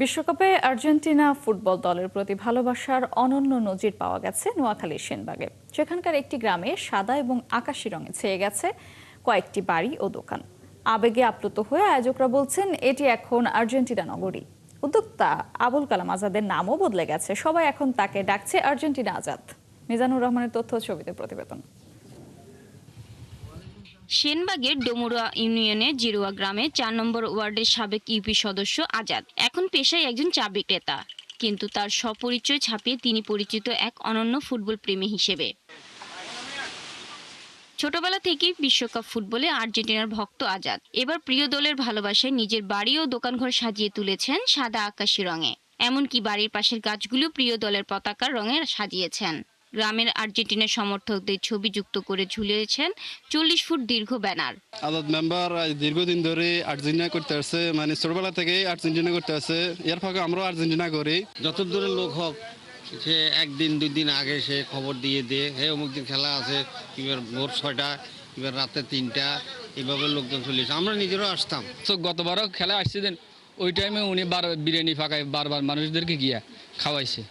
বিশ্বকাপে Argentina football দলের প্রতি ভালোবাসার অনন্য নজির পাওয়া গেছে নোয়াখালীর সেনবাগে। সেখানকার একটি গ্রামে সাদা এবং আকাশি রঙে ছেয়ে গেছে কয়েকটি বাড়ি ও দোকান। আবেগে আপ্লুত হয়ে আয়োজকরা বলছেন এটি এখন আর্জেন্টিনা নগরী। উদ্যোক্তা আবুল কালাম আজাদের নামও বদলে গেছে, সবাই এখন তাকে ডাকছে আর্জেন্টিনা আজাদ। মিজানুর রহমানের তথ্য ছবিতে প্রতিবেদন। সেনবাগের ডোমুরা ইউনিয়নের জিরুয়া গ্রামে ৪ নম্বর ওয়ার্ডের সাবেক ইউপি সদস্য আজাদ এখন পেশায় একজন চা বিক্রেতা, কিন্তু তার স্বপরিচয় ছাপিয়ে তিনি পরিচিত এক অনন্য ফুটবল প্রেমী হিসেবে। ছোটবেলা থেকেই বিশ্বকাপ ফুটবলে আর্জেন্টিনার ভক্ত আজাদ এবার প্রিয় দলের ভালোবাসায় নিজের বাড়ি ও দোকানঘর সাজিয়ে তুলেছেন সাদা আকাশি রঙে। এমনকি বাড়ির পাশের গাছগুলো প্রিয় দলের পতাকার রঙে সাজিয়েছেন। গ্রামের আর্জেন্টিনার সমর্থকদের ছবি যুক্ত করে ঝুলিয়েছেন ৪০ ফুট দীর্ঘ ব্যানার। আজাদ মেম্বার দীর্ঘদিন ধরে আর্জেন্টিনা করতে আসছে, মানে ছোটবেলা থেকে আর্জেন্টিনা করতে আসছে। এর ফাঁকে আমরাও আর্জেন্টিনা করি। যত দূরের লোক হোক, সে একদিন দুই দিন আগে সে খবর দিয়ে হে অমুক দিন খেলা আছে, এবার ভোর 6টা, এবার রাতে 3টা, এইভাবে লোকজন চলেছে। আমরা নিজেরাও আসতাম। তো গতবারও খেলা আসছিলেন, ওই টাইমে উনি বিরিয়ানি ফাঁকায় বারবার মানুষদেরকে গিয়া খাওয়াইছে।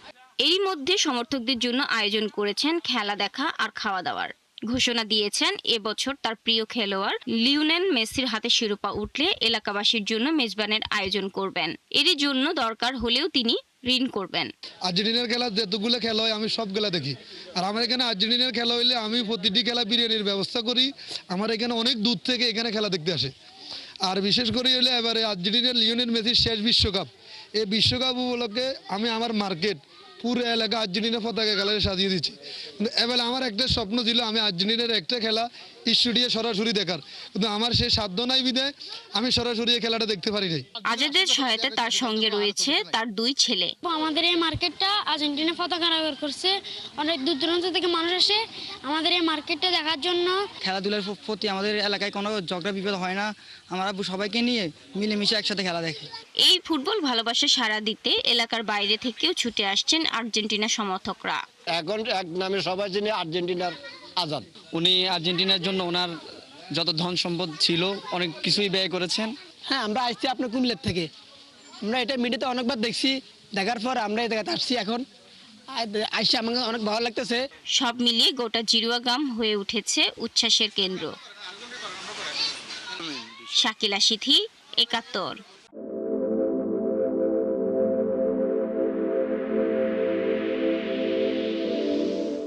এরই মধ্যে সমর্থকদের জন্য আয়োজন করেছেন খেলা দেখা আর খাওয়া দাওয়ার। ঘোষণা দিয়েছেন এবছর তার প্রিয় খেলোয়াড় লিওনেল মেসির হাতে শিরোপা উঠলে এলাকাবাসীর জন্য মেজবানের আয়োজন করবেন। এরই জন্য দরকার হলেও তিনি ঋণ করবেন। আর্জেন্টিনার খেলা যতগুলো খেলা হয় আমি সবগুলা দেখি, আর আমার এখানে আর্জেন্টিনার খেলা হইলে আমি প্রতিটি খেলা বিরিয়ানির ব্যবস্থা করি। আমার এখানে অনেক দূর থেকে এখানে খেলা দেখতে আসে। আর বিশেষ করে হলে এবারে আর্জেন্টিনার লিওনেল মেসির শেষ বিশ্বকাপ, এই বিশ্বকাপ উপলক্ষে আমি আমার মার্কেট পুরো এলাকা আর্জেন্টিনা পতাকা কালারে সাজিয়ে দিচ্ছি। কিন্তু এবার আমার একটা স্বপ্ন ছিল আমি আর্জেন্টিনার একটা খেলা স্টুডিও সরাসরি দেখার, কিন্তু আমার সেই সাধ্য নাই বিধায় আমি সরাসরি এই খেলাটা দেখতে পারি নাই। আজাদের সহায়তা তার সঙ্গে রয়েছে তার 2 ছেলে। আমাদের এই মার্কেটটা আর্জেন্টিনা পতাকা ব্যবহার করছে, অনেক দূর দূরান্ত থেকে মানুষ আসে আমাদের এই মার্কেটটা দেখার জন্য। খেলাধুলার প্রতি আমাদের এলাকায় কোনো ঝগড়া বিপদ হয় না, আমরা সবাইকে নিয়ে মিলেমিশে একসাথে খেলা দেখি। এই ফুটবল ভালোবাসা সাড়া দিতে এলাকার বাইরে থেকেও ছুটে আসছেন আর্জেন্টিনা সমর্থকরা। এখন এক নামে সবাই জানে আর্জেন্টিনার আজাদ। উনি আর্জেন্টিনার জন্য ওনার যত ধন সম্পদ ছিল অনেক কিছুই ব্যয় করেছেন। হ্যাঁ, আমরা আসছি আপনার কুমিল্লার থেকে। আমরা এটা মিডিয়াতে অনেকবার দেখছি, দেখার পর আমরা এই জায়গাতে আসছি। এখন আসছি, আমাকে অনেক ভালো লাগতেছে। সব মিলিয়ে গোটা জিরুয়া গ্রাম হয়ে উঠেছে উচ্ছ্বাসের কেন্দ্র। শাকিলা সিথি, ৭১।